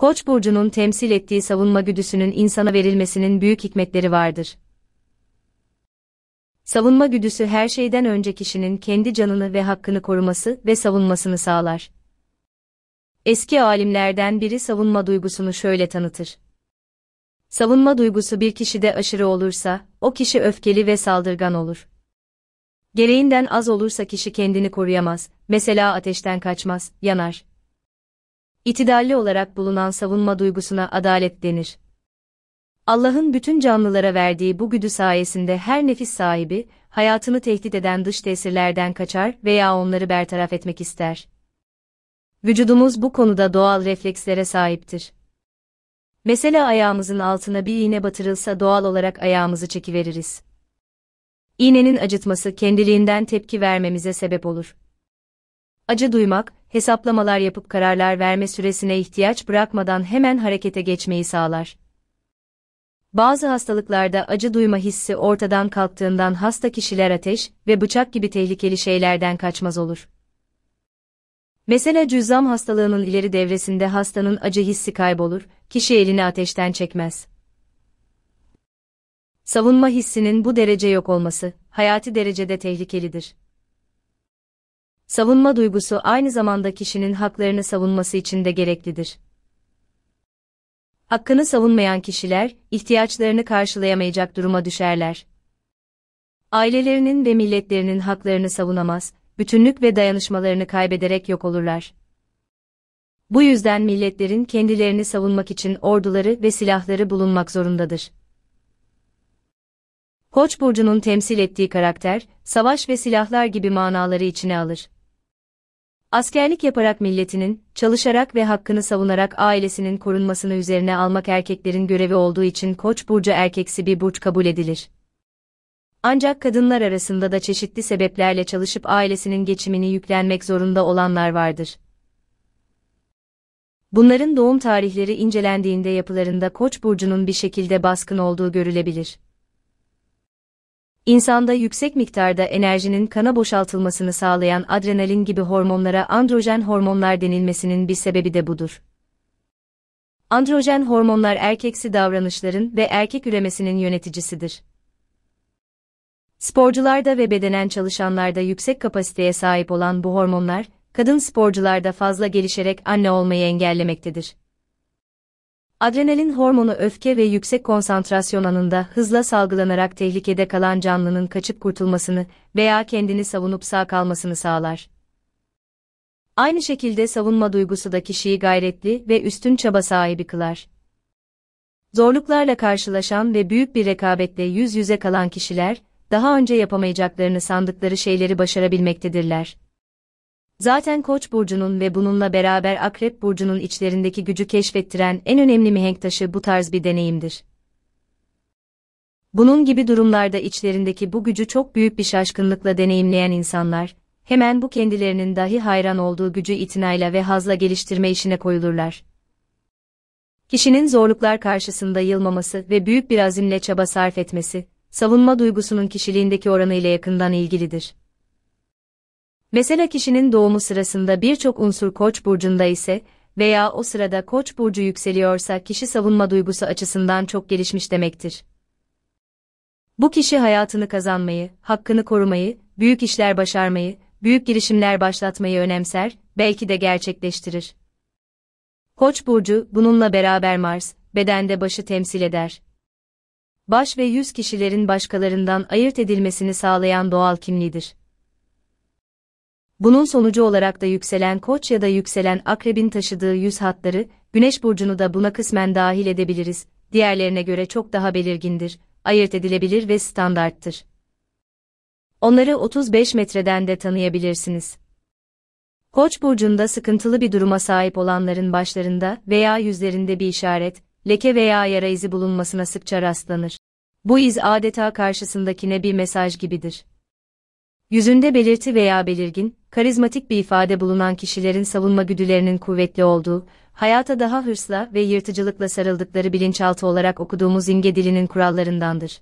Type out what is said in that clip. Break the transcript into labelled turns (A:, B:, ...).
A: Koç burcunun temsil ettiği savunma güdüsünün insana verilmesinin büyük hikmetleri vardır. Savunma güdüsü her şeyden önce kişinin kendi canını ve hakkını koruması ve savunmasını sağlar. Eski alimlerden biri savunma duygusunu şöyle tanıtır. Savunma duygusu bir kişide aşırı olursa, o kişi öfkeli ve saldırgan olur. Gereğinden az olursa kişi kendini koruyamaz, mesela ateşten kaçmaz, yanar. İtidalli olarak bulunan savunma duygusuna adalet denir. Allah'ın bütün canlılara verdiği bu güdü sayesinde her nefis sahibi, hayatını tehdit eden dış tesirlerden kaçar veya onları bertaraf etmek ister. Vücudumuz bu konuda doğal reflekslere sahiptir. Mesela ayağımızın altına bir iğne batırılsa doğal olarak ayağımızı çekiveririz. İğnenin acıtması kendiliğinden tepki vermemize sebep olur. Acı duymak, hesaplamalar yapıp kararlar verme süresine ihtiyaç bırakmadan hemen harekete geçmeyi sağlar. Bazı hastalıklarda acı duyma hissi ortadan kalktığından hasta kişiler ateş ve bıçak gibi tehlikeli şeylerden kaçmaz olur. Mesela cüzzam hastalığının ileri devresinde hastanın acı hissi kaybolur, kişi elini ateşten çekmez. Savunma hissinin bu derece yok olması, hayati derecede tehlikelidir. Savunma duygusu aynı zamanda kişinin haklarını savunması için de gereklidir. Hakkını savunmayan kişiler, ihtiyaçlarını karşılayamayacak duruma düşerler. Ailelerinin ve milletlerinin haklarını savunamaz, bütünlük ve dayanışmalarını kaybederek yok olurlar. Bu yüzden milletlerin kendilerini savunmak için orduları ve silahları bulunmak zorundadır. Koç burcunun temsil ettiği karakter, savaş ve silahlar gibi manaları içine alır. Askerlik yaparak milletinin, çalışarak ve hakkını savunarak ailesinin korunmasını üzerine almak erkeklerin görevi olduğu için Koç burcu erkeksi bir burç kabul edilir. Ancak kadınlar arasında da çeşitli sebeplerle çalışıp ailesinin geçimini yüklenmek zorunda olanlar vardır. Bunların doğum tarihleri incelendiğinde yapılarında Koç burcunun bir şekilde baskın olduğu görülebilir. İnsanda yüksek miktarda enerjinin kana boşaltılmasını sağlayan adrenalin gibi hormonlara androjen hormonlar denilmesinin bir sebebi de budur. Androjen hormonlar erkeksi davranışların ve erkek üremesinin yöneticisidir. Sporcularda ve bedenen çalışanlarda yüksek kapasiteye sahip olan bu hormonlar, kadın sporcularda fazla gelişerek anne olmayı engellemektedir. Adrenalin hormonu öfke ve yüksek konsantrasyon anında hızla salgılanarak tehlikede kalan canlının kaçıp kurtulmasını veya kendini savunup sağ kalmasını sağlar. Aynı şekilde savunma duygusu da kişiyi gayretli ve üstün çaba sahibi kılar. Zorluklarla karşılaşan ve büyük bir rekabetle yüz yüze kalan kişiler, daha önce yapamayacaklarını sandıkları şeyleri başarabilmektedirler. Zaten Koç burcunun ve bununla beraber Akrep burcunun içlerindeki gücü keşfettiren en önemli mihenk taşı bu tarz bir deneyimdir. Bunun gibi durumlarda içlerindeki bu gücü çok büyük bir şaşkınlıkla deneyimleyen insanlar, hemen bu kendilerinin dahi hayran olduğu gücü itinayla ve hazla geliştirme işine koyulurlar. Kişinin zorluklar karşısında yılmaması ve büyük bir azimle çaba sarf etmesi, savunma duygusunun kişiliğindeki oranı ile yakından ilgilidir. Mesela kişinin doğumu sırasında birçok unsur Koç burcunda ise veya o sırada Koç burcu yükseliyorsa kişi savunma duygusu açısından çok gelişmiş demektir. Bu kişi hayatını kazanmayı, hakkını korumayı, büyük işler başarmayı, büyük girişimler başlatmayı önemser, belki de gerçekleştirir. Koç burcu, bununla beraber Mars, bedende başı temsil eder. Baş ve yüz kişilerin başkalarından ayırt edilmesini sağlayan doğal kimliğidir. Bunun sonucu olarak da yükselen Koç ya da yükselen Akrebin taşıdığı yüz hatları, Güneş burcunu da buna kısmen dahil edebiliriz, diğerlerine göre çok daha belirgindir, ayırt edilebilir ve standarttır. Onları 35 metreden de tanıyabilirsiniz. Koç burcunda sıkıntılı bir duruma sahip olanların başlarında veya yüzlerinde bir işaret, leke veya yara izi bulunmasına sıkça rastlanır. Bu iz adeta karşısındakine bir mesaj gibidir. Yüzünde belirti veya belirgin, karizmatik bir ifade bulunan kişilerin savunma güdülerinin kuvvetli olduğu, hayata daha hırsla ve yırtıcılıkla sarıldıkları bilinçaltı olarak okuduğumuz imge dilinin kurallarındandır.